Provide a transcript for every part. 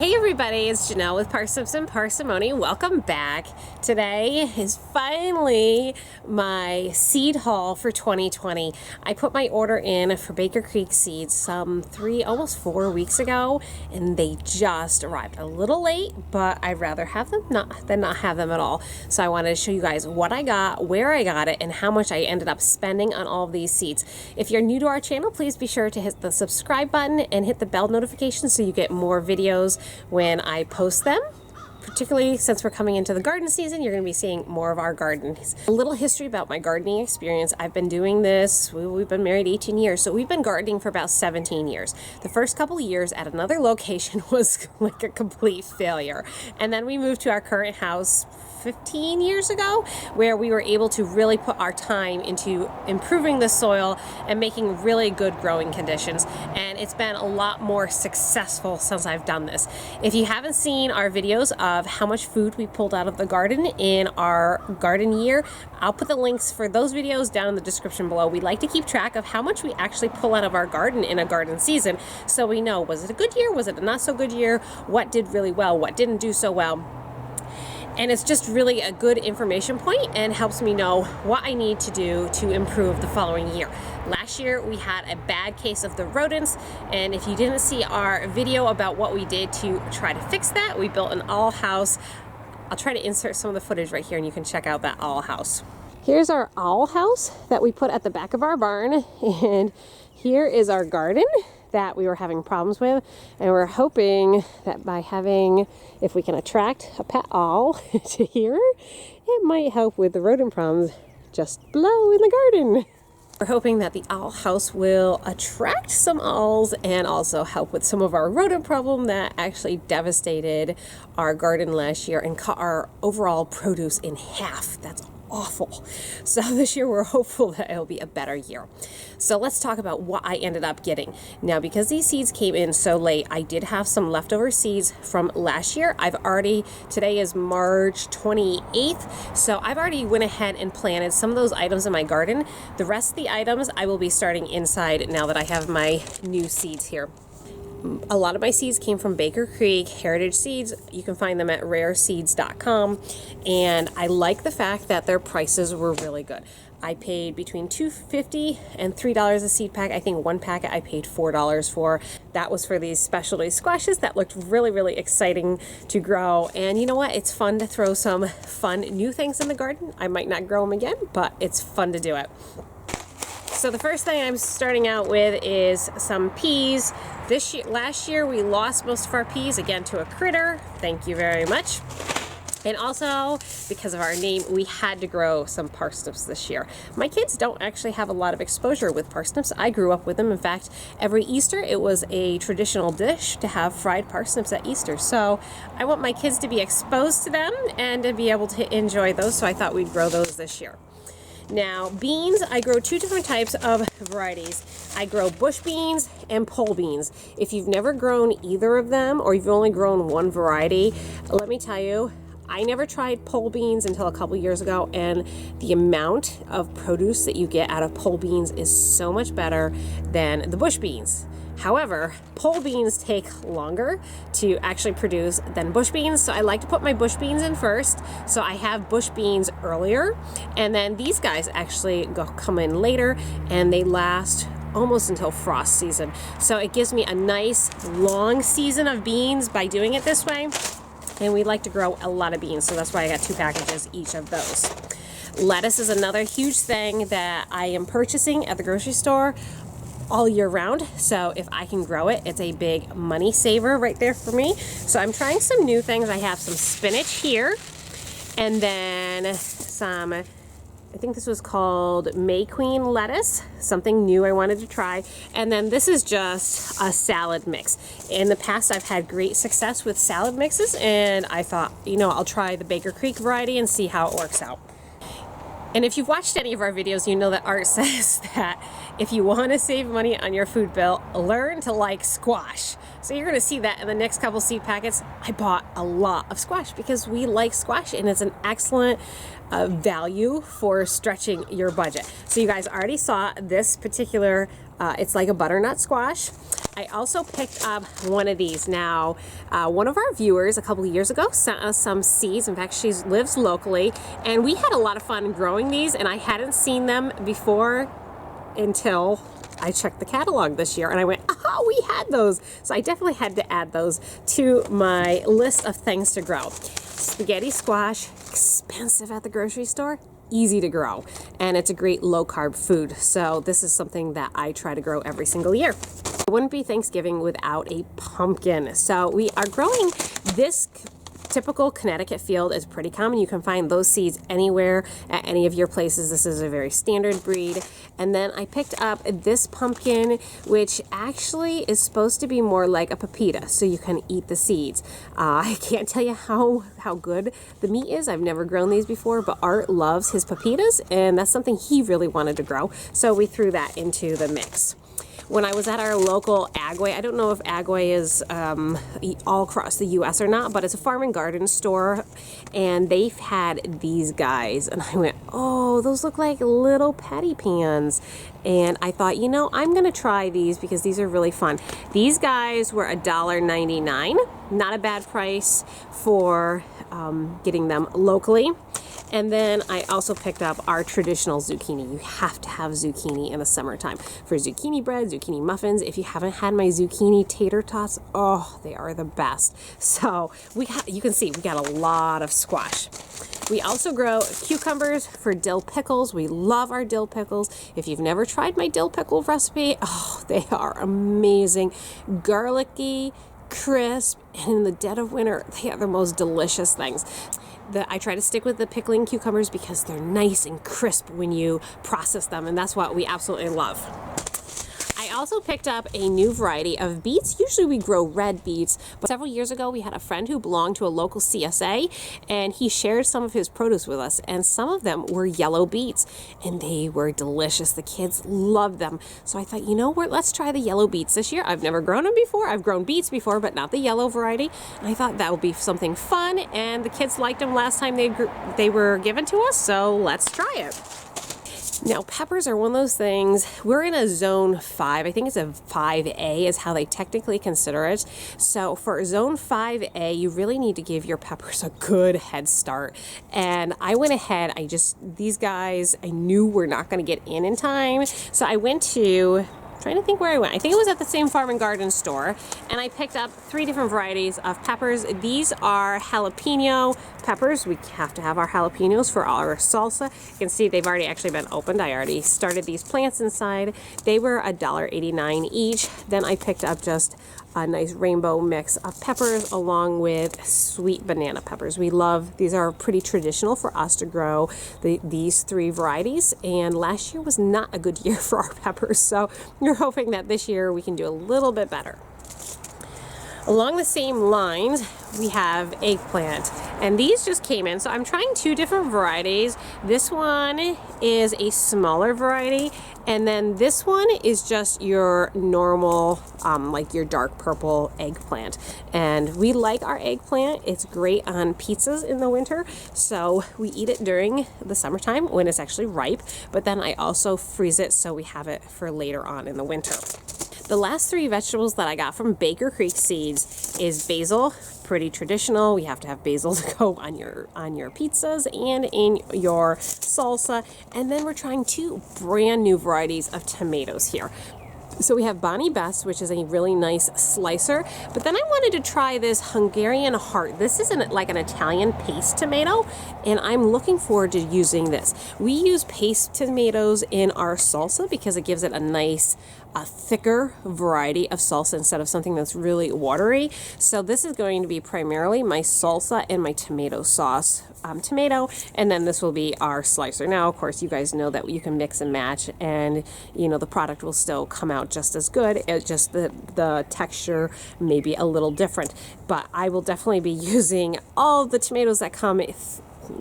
Hey everybody, it's Janelle with Parsnips and Parsimony. Welcome back. Today is finally my seed haul for 2020. I put my order in for Baker Creek seeds some almost 4 weeks ago, and they just arrived a little late, but I'd rather have them than not have them at all. So I wanted to show you guys what I got, where I got it, and how much I ended up spending on all of these seeds. If you're new to our channel, please be sure to hit the subscribe button and hit the bell notification so you get more videos when I post them. Particularly since we're coming into the garden season, you're going to be seeing more of our gardens. A little history about my gardening experience. I've been doing this, we've been married 18 years, so we've been gardening for about 17 years. The first couple of years at another location was like a complete failure. And then we moved to our current house 15 years ago, where we were able to really put our time into improving the soil and making really good growing conditions. And it's been a lot more successful since I've done this. If you haven't seen our videos of how much food we pulled out of the garden in our garden year, I'll put the links for those videos down in the description below. We like to keep track of how much we actually pull out of our garden in a garden season, so we know, was it a good year, was it a not so good year, what did really well, what didn't do so well. And it's just really a good information point and helps me know what I need to do to improve the following year. Last year we had a bad case of the rodents, and if you didn't see our video about what we did to try to fix that, we built an owl house. I'll try to insert some of the footage right here and you can check out that owl house. Here's our owl house that we put at the back of our barn, and here is our garden that we were having problems with, and we're hoping that by having, if we can attract a pet owl to here, it might help with the rodent problems just below in the garden. We're hoping that the owl house will attract some owls and also help with some of our rodent problem that actually devastated our garden last year and cut our overall produce in half. That's awful. So this year we're hopeful that it'll be a better year. So let's talk about what I ended up getting. Now, because these seeds came in so late, I did have some leftover seeds from last year. Today is March 28th, so I've already went ahead and planted some of those items in my garden. The rest of the items I will be starting inside now that I have my new seeds here. A lot of my seeds came from Baker Creek Heritage Seeds. You can find them at rareseeds.com, and I like the fact that their prices were really good. I paid between $2.50 and $3 a seed pack. I think one packet I paid $4 for. That was for these specialty squashes that looked really, really exciting to grow. And you know what? It's fun to throw some fun new things in the garden. I might not grow them again, but it's fun to do it. So the first thing I'm starting out with is some peas. Last year we lost most of our peas, again, to a critter. Thank you very much. And also, because of our name, we had to grow some parsnips this year. My kids don't actually have a lot of exposure with parsnips. I grew up with them. In fact, every Easter it was a traditional dish to have fried parsnips at Easter. So I want my kids to be exposed to them and to be able to enjoy those, so I thought we'd grow those this year. Now, beans, I grow two different types of varieties. I grow bush beans and pole beans. If you've never grown either of them, or you've only grown one variety, let me tell you, I never tried pole beans until a couple years ago, and the amount of produce that you get out of pole beans is so much better than the bush beans. However, pole beans take longer to actually produce than bush beans, so I like to put my bush beans in first. So I have bush beans earlier, and then these guys actually come in later, and they last almost until frost season. So it gives me a nice long season of beans by doing it this way, and we like to grow a lot of beans, so that's why I got 2 packages each of those. Lettuce is another huge thing that I am purchasing at the grocery store all year round, so if I can grow it, it's a big money saver right there for me. So I'm trying some new things. I have some spinach here, and then some, I think this was called May Queen lettuce, something new I wanted to try. And then this is just a salad mix. In the past, I've had great success with salad mixes, and I thought, I'll try the Baker Creek variety and see how it works out. And if you've watched any of our videos, you know that Art says that if you want to save money on your food bill, learn to like squash. So you're going to see that in the next couple seed packets. I bought a lot of squash because we like squash, and it's an excellent value for stretching your budget. So you guys already saw this particular, it's like a butternut squash. I also picked up one of these. Now, one of our viewers a couple of years ago sent us some seeds. In fact, she lives locally, and we had a lot of fun growing these, and I hadn't seen them before until I checked the catalog this year, and I went, oh, we had those. So I definitely had to add those to my list of things to grow. Spaghetti squash, expensive at the grocery store, easy to grow, and it's a great low-carb food. So this is something that I try to grow every single year. It wouldn't be Thanksgiving without a pumpkin. So we are growing this typical Connecticut field is pretty common. You can find those seeds anywhere at any of your places. This is a very standard breed. And then I picked up this pumpkin, which actually is supposed to be more like a pepita, so you can eat the seeds. I can't tell you how good the meat is. I've never grown these before, but Art loves his pepitas, and that's something he really wanted to grow. So we threw that into the mix. When I was at our local Agway, I don't know if Agway is all across the U.S. or not, but it's a farm and garden store, and they've had these guys, and I went, oh, those look like little patty pans. And I thought, you know, I'm gonna try these because these are really fun. These guys were $1.99, not a bad price for getting them locally. And then I also picked up our traditional zucchini. You have to have zucchini in the summertime for zucchini bread, zucchini muffins. If you haven't had my zucchini tater tots, oh, they are the best. So you can see we got a lot of squash. We also grow cucumbers for dill pickles. We love our dill pickles. If you've never tried my dill pickle recipe, oh, they are amazing. Garlicky, crisp, and in the dead of winter, they are the most delicious things. I try to stick with the pickling cucumbers because they're nice and crisp when you process them, and that's what we absolutely love. I also picked up a new variety of beets. Usually we grow red beets, but several years ago we had a friend who belonged to a local CSA, and he shared some of his produce with us, and some of them were yellow beets, and they were delicious. The kids loved them. So I thought, you know what, let's try the yellow beets this year. I've never grown them before. I've grown beets before, but not the yellow variety, and I thought that would be something fun, and the kids liked them last time they were given to us, so let's try it. Now, peppers are one of those things, we're in a zone 5, I think it's a 5A is how they technically consider it. So for zone 5A, you really need to give your peppers a good head start. And I went ahead, these guys, I knew were not going to get in time. So I went to, trying to think where I went. I think it was at the same farm and garden store, and I picked up 3 different varieties of peppers. These are jalapeno peppers. We have to have our jalapenos for our salsa. You can see they've already actually been opened. I already started these plants inside. They were $1.89 each. Then I picked up just a nice rainbow mix of peppers along with sweet banana peppers. We love, these are pretty traditional for us to grow these 3 varieties, and last year was not a good year for our peppers, so we're hoping that this year we can do a little bit better. Along the same lines, we have eggplant, and these just came in, so I'm trying 2 different varieties. This one is a smaller variety, and then this one is just your normal, like your dark purple eggplant. And we like our eggplant. It's great on pizzas in the winter, so we eat it during the summertime when it's actually ripe, but then I also freeze it so we have it for later on in the winter. The last 3 vegetables that I got from Baker Creek Seeds is basil, pretty traditional. We have to have basil to go on your pizzas and in your salsa. And then we're trying 2 brand new varieties of tomatoes here. So we have Bonnie Best, which is a really nice slicer, but then I wanted to try this Hungarian Heart. This is like an Italian paste tomato, and I'm looking forward to using this. We use paste tomatoes in our salsa because it gives it a nice, thicker variety of salsa instead of something that's really watery. So this is going to be primarily my salsa and my tomato sauce. Tomato, and then this will be our slicer. Now, of course, you guys know that you can mix and match, and you know the product will still come out just as good. It's just the texture may be a little different, but I will definitely be using all the tomatoes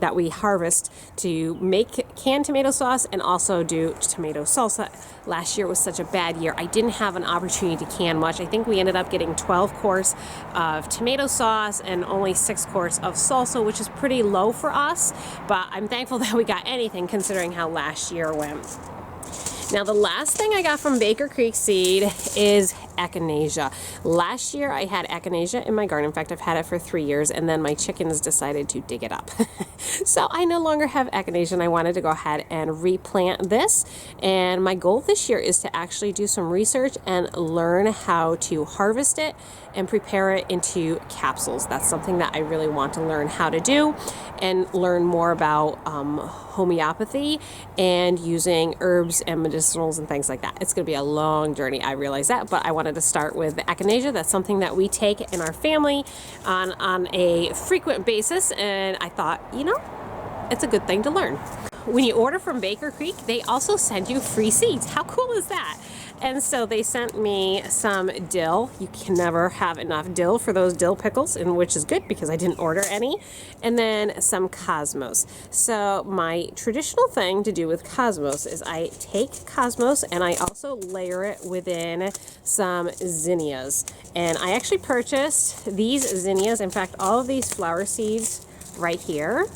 that we harvest to make canned tomato sauce and also do tomato salsa. Last year was such a bad year. I didn't have an opportunity to can much. I think we ended up getting 12 quarts of tomato sauce and only 6 quarts of salsa, which is pretty low for us, but I'm thankful that we got anything considering how last year went. Now, the last thing I got from Baker Creek Seed is echinacea. Last year I had echinacea in my garden. In fact, I've had it for 3 years, and then my chickens decided to dig it up. So I no longer have echinacea, and I wanted to go ahead and replant this. And my goal this year is to actually do some research and learn how to harvest it and prepare it into capsules. That's something that I really want to learn how to do, and learn more about homeopathy and using herbs and medicinals and things like that. It's going to be a long journey, I realize that, but I wanted to start with the echinacea. That's something that we take in our family on a frequent basis, and I thought, you know, it's a good thing to learn. When you order from Baker Creek, they also send you free seeds. How cool is that? And so they sent me some dill. You can never have enough dill for those dill pickles, and which is good because I didn't order any. And then some cosmos. So my traditional thing to do with cosmos is I take cosmos and I also layer it within some zinnias. And I actually purchased these zinnias. In fact, all of these flower seeds right here,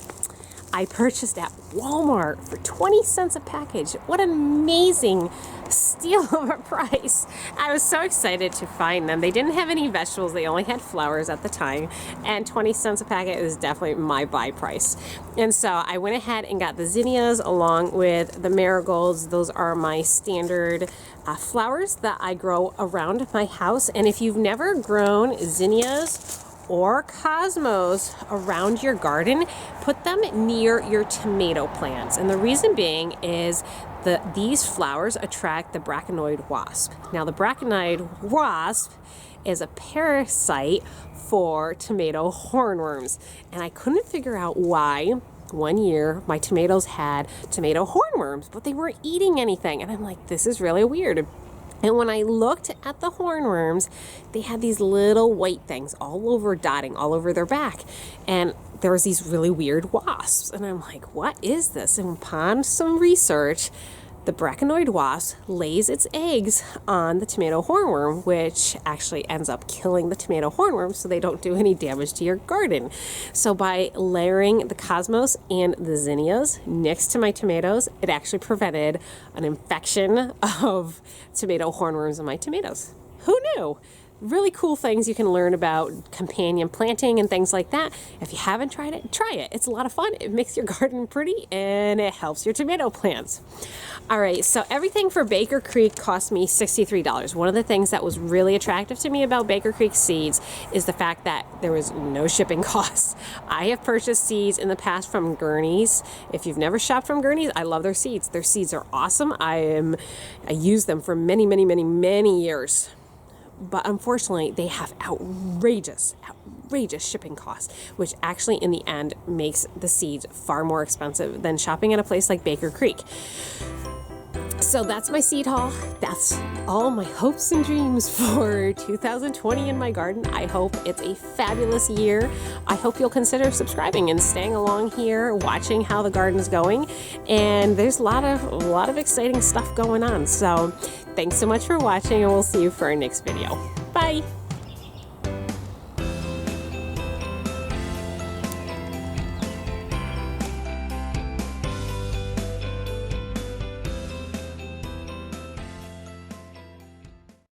I purchased at Walmart for 20 cents a package. What an amazing steal of a price. I was so excited to find them. They didn't have any vegetables. They only had flowers at the time. And 20 cents a packet is definitely my buy price. And so I went ahead and got the zinnias along with the marigolds. Those are my standard flowers that I grow around my house. And if you've never grown zinnias or cosmos around your garden, put them near your tomato plants. And the reason being is that these flowers attract the braconid wasp. Now, the braconid wasp is a parasite for tomato hornworms. And I couldn't figure out why. One year, my tomatoes had tomato hornworms, but they weren't eating anything. And I'm like, this is really weird. And when I looked at the hornworms, they had these little white things all over, dotting all over their back. And there was these really weird wasps. And I'm like, what is this? And upon some research, the braconid wasp lays its eggs on the tomato hornworm, which actually ends up killing the tomato hornworm so they don't do any damage to your garden. So by layering the cosmos and the zinnias next to my tomatoes, it actually prevented an infection of tomato hornworms in my tomatoes. Who knew? Really cool things you can learn about companion planting and things like that. If you haven't tried it, try it. It's a lot of fun. It makes your garden pretty and it helps your tomato plants. All right, so everything for Baker Creek cost me $63. One of the things that was really attractive to me about Baker Creek seeds is the fact that there was no shipping costs. I have purchased seeds in the past from Gurney's. If you've never shopped from Gurney's, I love their seeds. Their seeds are awesome. I use them for many, many, many, many years. But unfortunately, they have outrageous shipping costs, which actually in the end makes the seeds far more expensive than shopping at a place like Baker Creek. So that's my seed haul. That's all my hopes and dreams for 2020 in my garden. I hope it's a fabulous year. I hope you'll consider subscribing and staying along here, watching how the garden's going. And there's a lot of exciting stuff going on. So thanks so much for watching, and we'll see you for our next video. Bye.